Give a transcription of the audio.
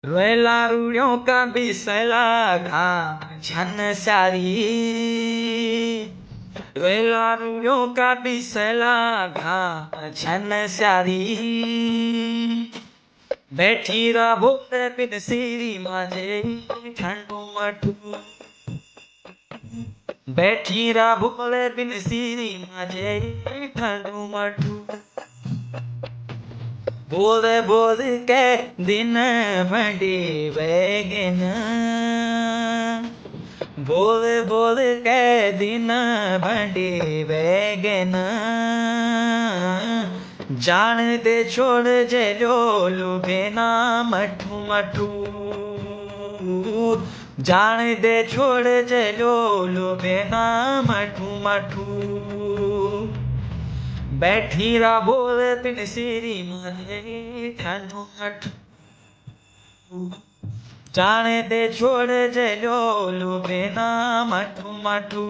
रोएला रूड़ियों का बिसला घाम छन सारी रोएला रूड़ियों का बिसला घाम छन सारी बैठी रहो बिन सीरी माजे ठंडू मठू बैठी रहो बिन सीरी माजे ठंडू मठू बोल बोल के दिन बड़ी बैगन बोल बोल के दिन बड़ी बैगन जान दे छोड़ जे लोलू बेना मठू मठू जान दे छोड़ जे लोलू बेना मठू मठू बैठी रा बोल बिन सीरी मारे ठानो मठ जाने दे छोड़ जे लोलू बेना मठू मठू